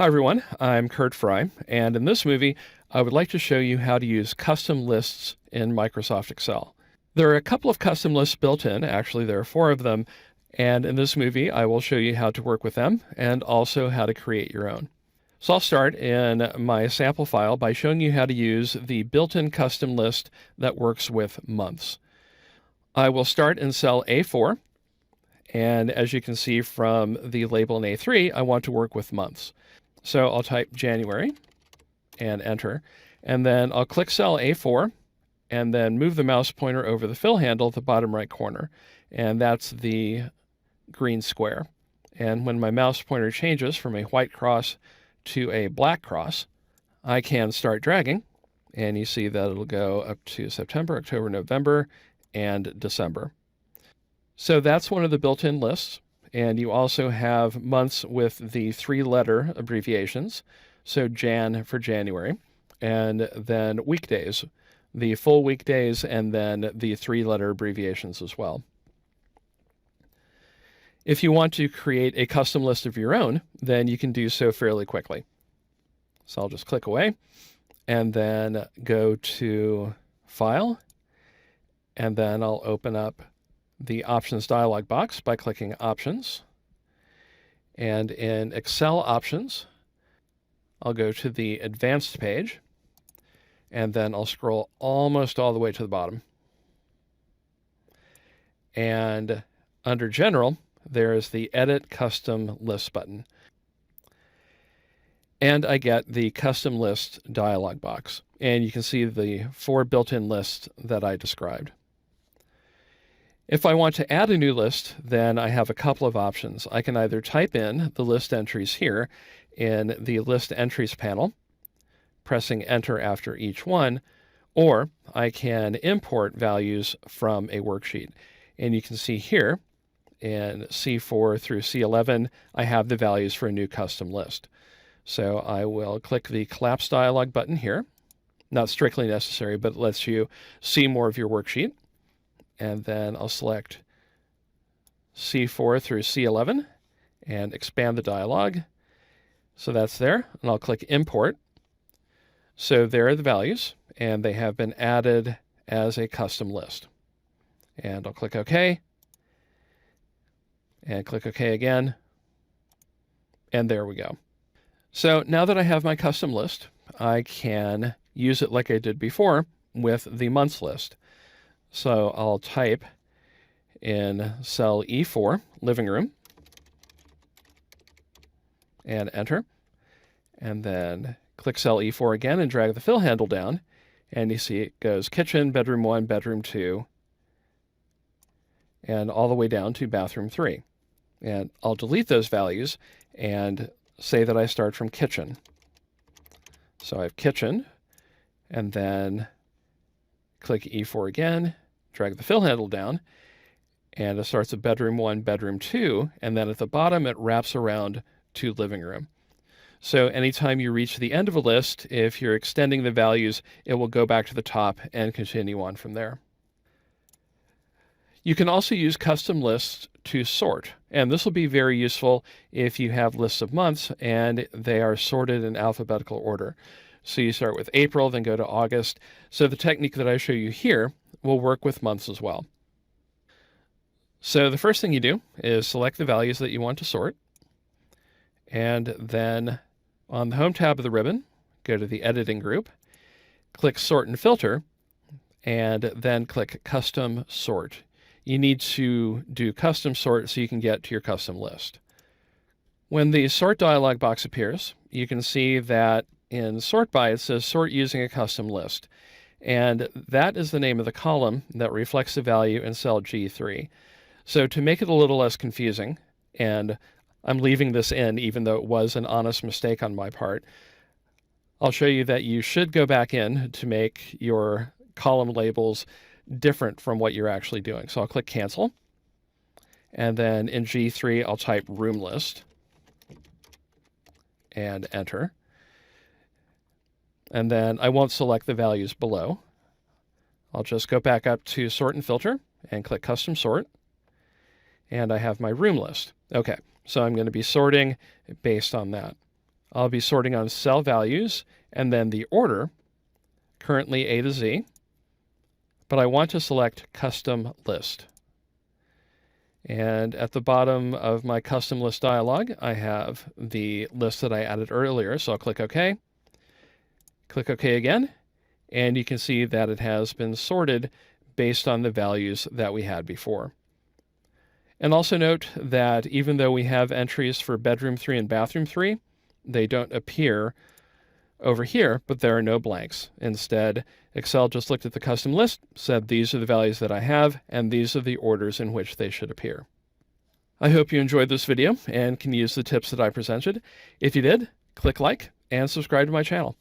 Hi everyone, I'm Curt Frye, and in this movie, I would like to show you how to use custom lists in Microsoft Excel. There are a couple of custom lists built in, actually there are 4 of them, and in this movie I will show you how to work with them and also how to create your own. So I'll start in my sample file by showing you how to use the built-in custom list that works with months. I will start in cell A4, and as you can see from the label in A3, I want to work with months. So I'll type January and enter, and then I'll click cell A4 and then move the mouse pointer over the fill handle at the bottom right corner, and that's the green square. And when my mouse pointer changes from a white cross to a black cross, I can start dragging, and you see that it'll go up to September, October, November, and December. So that's one of the built-in lists. And you also have months with the 3-letter abbreviations, so Jan for January, and then weekdays, the full weekdays, and then the 3-letter abbreviations as well. If you want to create a custom list of your own, then you can do so fairly quickly. So I'll just click away, and then go to File, and then I'll open up the Options dialog box by clicking Options. And in Excel Options, I'll go to the Advanced page, and then I'll scroll almost all the way to the bottom. And under General, there is the Edit Custom List button. And I get the Custom List dialog box. And you can see the 4 built-in lists that I described. If I want to add a new list, then I have a couple of options. I can either type in the list entries here in the List Entries panel, pressing Enter after each one, or I can import values from a worksheet. And you can see here in C4 through C11, I have the values for a new custom list. So I will click the Collapse dialog button here. Not strictly necessary, but it lets you see more of your worksheet. And then I'll select C4 through C11 and expand the dialog. So that's there, and I'll click Import. So there are the values, and they have been added as a custom list. And I'll click OK, and click OK again, and there we go. So now that I have my custom list, I can use it like I did before with the months list. So I'll type in cell E4, living room, and enter. And then click cell E4 again and drag the fill handle down. And you see it goes kitchen, bedroom 1, bedroom 2, and all the way down to bathroom 3. And I'll delete those values and say that I start from kitchen. So I have kitchen, and then click E4 again, drag the fill handle down, and it starts at bedroom 1, bedroom 2, and then at the bottom it wraps around to living room. So anytime you reach the end of a list, if you're extending the values, it will go back to the top and continue on from there. You can also use custom lists to sort, and this will be very useful if you have lists of months and they are sorted in alphabetical order. So you start with April, then go to August. So the technique that I show you here will work with months as well. So the first thing you do is select the values that you want to sort. And then on the Home tab of the ribbon, go to the Editing group, click Sort and Filter, and then click Custom Sort. You need to do Custom Sort so you can get to your custom list. When the Sort dialog box appears, you can see that in Sort By it says Sort using a custom list. And that is the name of the column that reflects the value in cell G3. So to make it a little less confusing, and I'm leaving this in even though it was an honest mistake on my part, I'll show you that you should go back in to make your column labels different from what you're actually doing. So I'll click Cancel, and then in G3 I'll type Room List and Enter. And then I won't select the values below. I'll just go back up to Sort and Filter and click Custom Sort. And I have my room list. Okay, so I'm going to be sorting based on that. I'll be sorting on cell values and then the order, currently A to Z, but I want to select Custom List. And at the bottom of my Custom List dialog, I have the list that I added earlier, so I'll click OK. Click OK again, and you can see that it has been sorted based on the values that we had before. And also note that even though we have entries for bedroom 3 and bathroom 3, they don't appear over here, but there are no blanks. Instead, Excel just looked at the custom list, said these are the values that I have, and these are the orders in which they should appear. I hope you enjoyed this video and can use the tips that I presented. If you did, click like and subscribe to my channel.